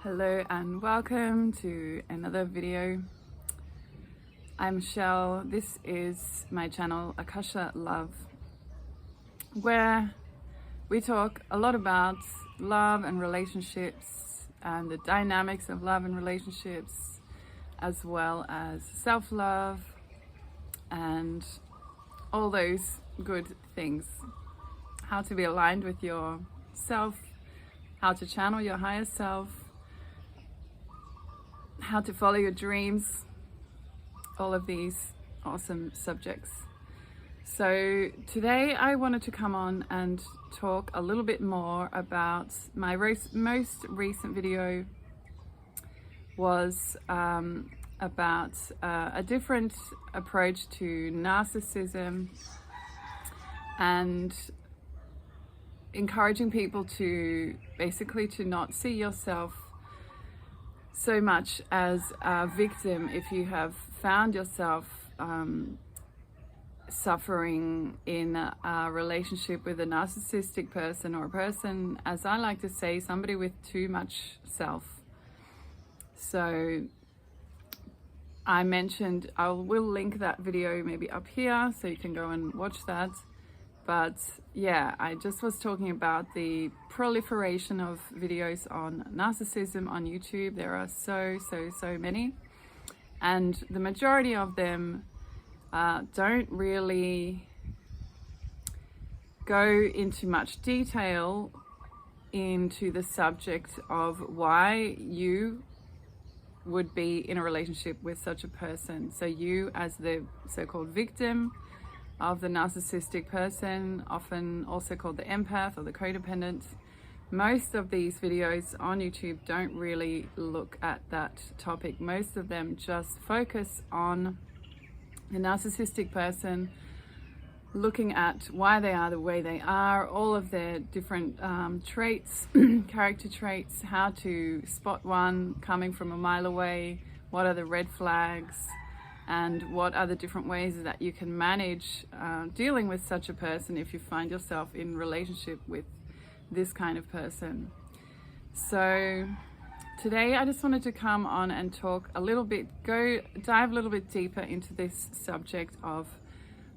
Hello and welcome to another video. I'm Michelle. This is my channel Akasha Love, where we talk a lot about love and relationships and the dynamics of love and relationships, as well as self-love and all those good things. How to be aligned with yourself, how to channel your higher self, how to follow your dreams, all of these awesome subjects. So today I wanted to come on and talk a little bit more about my most recent video was about a different approach to narcissism and encouraging people to basically to not see yourself so much as a victim if you have found yourself suffering in a relationship with a narcissistic person, or a person, as I like to say, somebody with too much self. So I mentioned, I will link that video maybe up here so you can go and watch that. But yeah, I just was talking about the proliferation of videos on narcissism on YouTube. There are so many, and the majority of them don't really go into much detail into the subject of why you would be in a relationship with such a person. So you, as the so-called victim of the narcissistic person, often also called the empath or the codependent. Most of these videos on YouTube don't really look at that topic. Most of them just focus on the narcissistic person, looking at why they are the way they are, all of their different traits, character traits, how to spot one coming from a mile away, what are the red flags, and what are the different ways that you can manage dealing with such a person if you find yourself in relationship with this kind of person. So today I just wanted to come on and talk a little bit, dive a little bit deeper into this subject of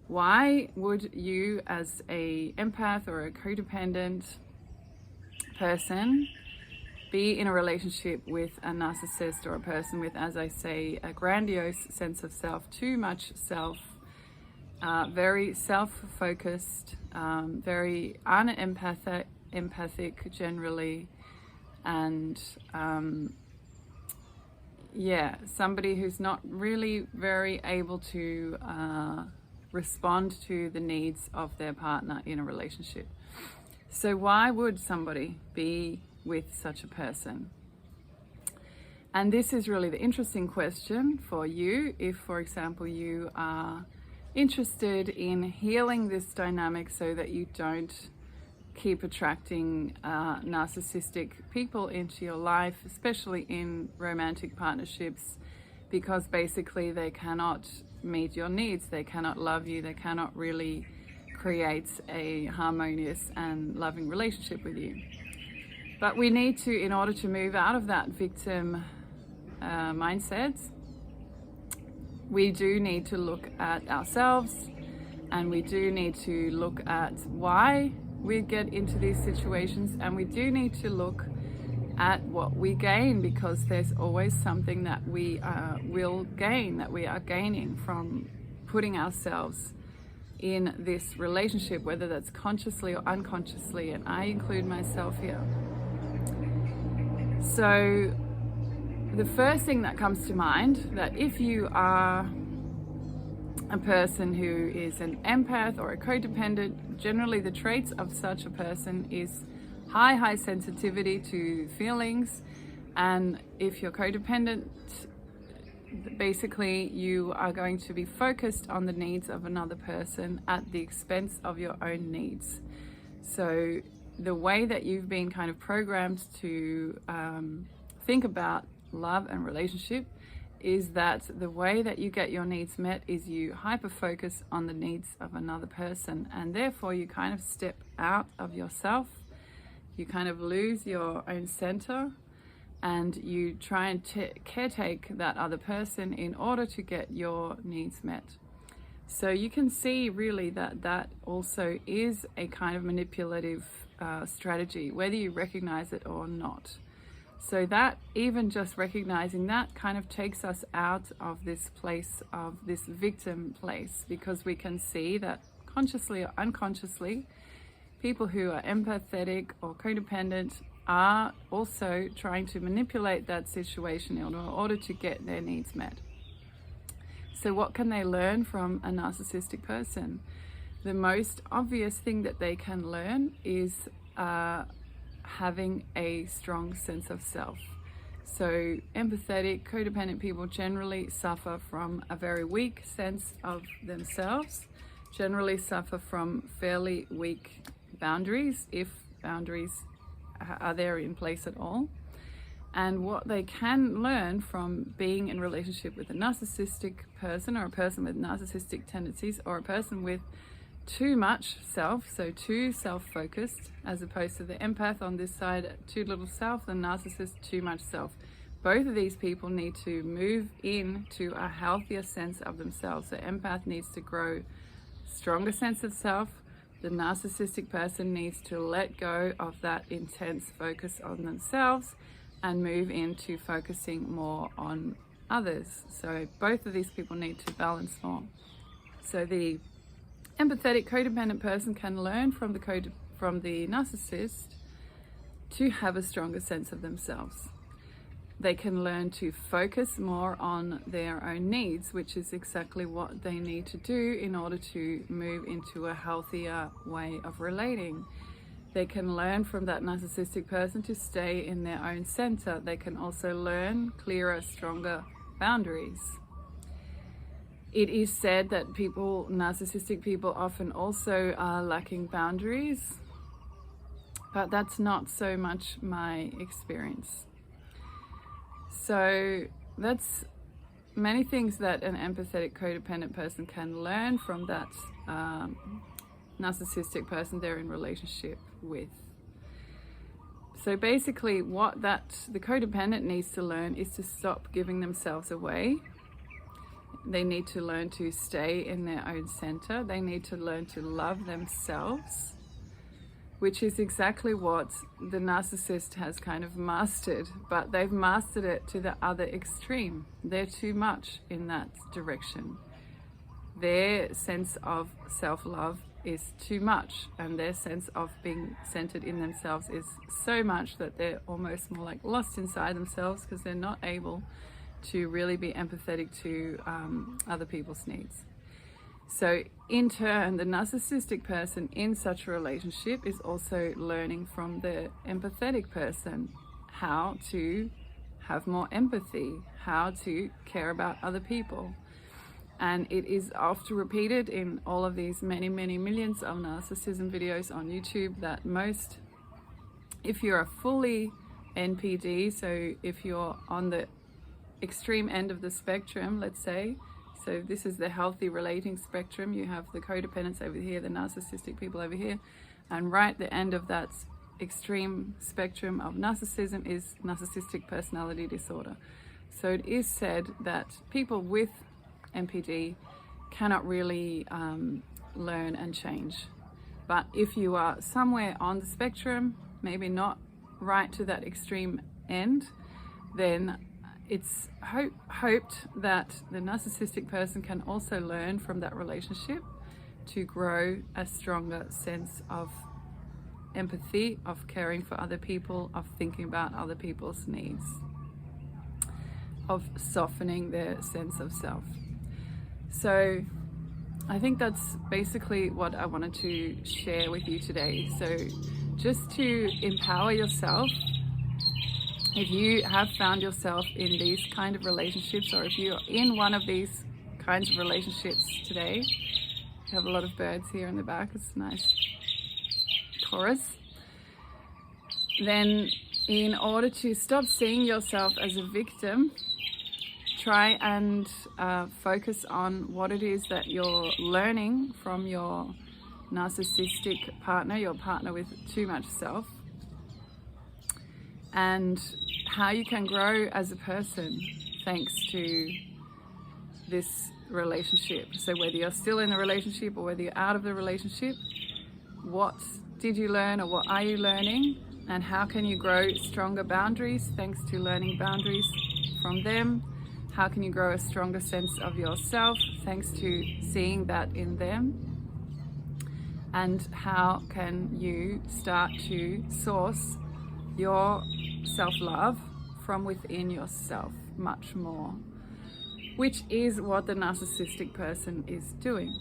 why would you, as a empath or a codependent person, be in a relationship with a narcissist, or a person with, as I say, a grandiose sense of self, too much self, very self-focused, very unempathic generally, and yeah, somebody who's not really very able to respond to the needs of their partner in a relationship. So why would somebody be with such a person? And this is really the interesting question for you. If, for example, you are interested in healing this dynamic so that you don't keep attracting narcissistic people into your life, especially in romantic partnerships, because basically they cannot meet your needs, they cannot love you, they cannot really create a harmonious and loving relationship with you. But we need to, in order to move out of that victim mindset, we do need to look at ourselves, and we do need to look at why we get into these situations, and we do need to look at what we gain, because there's always something that we will gain, that we are gaining from putting ourselves in this relationship, whether that's consciously or unconsciously, and I include myself here. So the first thing that comes to mind, that if you are a person who is an empath or a codependent, generally the traits of such a person is high sensitivity to feelings. And if you're codependent, basically you are going to be focused on the needs of another person at the expense of your own needs. So the way that you've been kind of programmed to think about love and relationship is that the way that you get your needs met is you hyper focus on the needs of another person, and therefore you kind of step out of yourself, you kind of lose your own center, and you try and caretake that other person in order to get your needs met. So you can see really that also is a kind of manipulative strategy, whether you recognize it or not. So that, even just recognizing that, kind of takes us out of this place of this victim place, because we can see that consciously or unconsciously, people who are empathetic or codependent are also trying to manipulate that situation in order to get their needs met. So what can they learn from a narcissistic person? The most obvious thing that they can learn is having a strong sense of self. So empathetic, codependent people generally suffer from a very weak sense of themselves, generally suffer from fairly weak boundaries, if boundaries are there in place at all. And what they can learn from being in relationship with a narcissistic person, or a person with narcissistic tendencies, or a person with too much self, so too self-focused, as opposed to the empath on this side, too little self, the narcissist, too much self. Both of these people need to move into a healthier sense of themselves. The empath needs to grow stronger sense of self. The narcissistic person needs to let go of that intense focus on themselves and move into focusing more on others. So both of these people need to balance more. So the empathetic codependent person can learn from the narcissist to have a stronger sense of themselves. They can learn to focus more on their own needs, which is exactly what they need to do in order to move into a healthier way of relating. They can learn from that narcissistic person to stay in their own center. They can also learn clearer, stronger boundaries. It is said that narcissistic people often also are lacking boundaries, but that's not so much my experience. So that's many things that an empathetic codependent person can learn from that narcissistic person they're in relationship with. So basically what the codependent needs to learn is to stop giving themselves away. They need to learn to stay in their own center. They need to learn to love themselves, which is exactly what the narcissist has kind of mastered, but they've mastered it to the other extreme. They're too much in that direction. Their sense of self-love is too much, and their sense of being centered in themselves is so much that they're almost more like lost inside themselves, because they're not able to really be empathetic to other people's needs. So in turn, the narcissistic person in such a relationship is also learning from the empathetic person how to have more empathy, how to care about other people. And it is often repeated in all of these many, many millions of narcissism videos on YouTube that if you're a fully NPD, so if you're on the extreme end of the spectrum, let's say, so this is the healthy relating spectrum, you have the codependents over here, the narcissistic people over here, and right at the end of that extreme spectrum of narcissism is narcissistic personality disorder. So it is said that people with NPD cannot really learn and change. But if you are somewhere on the spectrum, maybe not right to that extreme end, then it's hoped that the narcissistic person can also learn from that relationship to grow a stronger sense of empathy, of caring for other people, of thinking about other people's needs, of softening their sense of self. So I think that's basically what I wanted to share with you today. So just to empower yourself, if you have found yourself in these kind of relationships, or if you're in one of these kinds of relationships today, I have a lot of birds here in the back, it's a nice chorus, then in order to stop seeing yourself as a victim, try and focus on what it is that you're learning from your narcissistic partner, your partner with too much self, and how you can grow as a person thanks to this relationship. So whether you're still in the relationship or whether you're out of the relationship, what did you learn or what are you learning? And how can you grow stronger boundaries thanks to learning boundaries from them? How can you grow a stronger sense of yourself thanks to seeing that in them? And how can you start to source your self-love from within yourself much more? Which is what the narcissistic person is doing.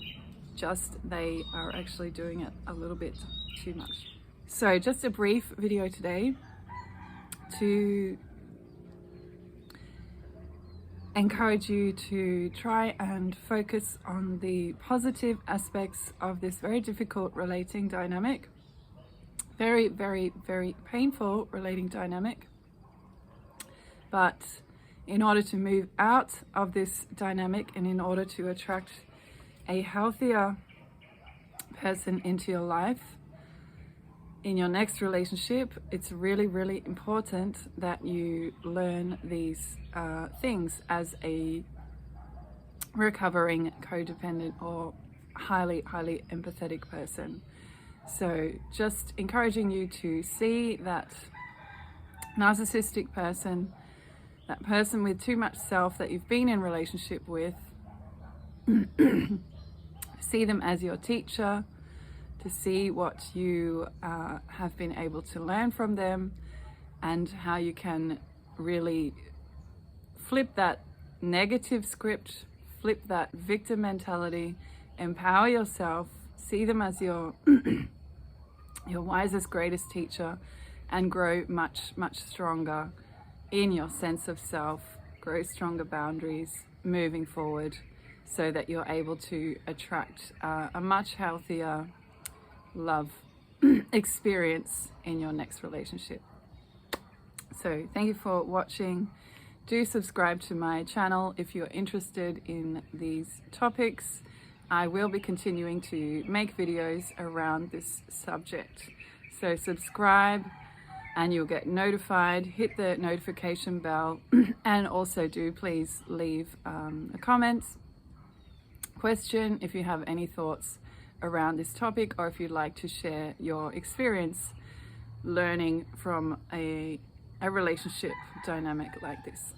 Just they are actually doing it a little bit too much. So just a brief video today to encourage you to try and focus on the positive aspects of this very difficult relating dynamic. Very, very, very painful relating dynamic. But in order to move out of this dynamic and in order to attract a healthier person into your life, in your next relationship, it's really, really important that you learn these things as a recovering codependent or highly, highly empathetic person. So just encouraging you to see that narcissistic person, that person with too much self that you've been in relationship with, see them as your teacher, to see what you have been able to learn from them and how you can really flip that negative script, flip that victim mentality, empower yourself, see them as your your wisest, greatest teacher, and grow much, much stronger in your sense of self, grow stronger boundaries moving forward so that you're able to attract a much healthier love experience in your next relationship. So thank you for watching. Do subscribe to my channel if you're interested in these topics. I will be continuing to make videos around this subject. So subscribe and you'll get notified. Hit the notification bell and also do please leave a comment, question if you have any thoughts around this topic, or if you'd like to share your experience learning from a relationship dynamic like this.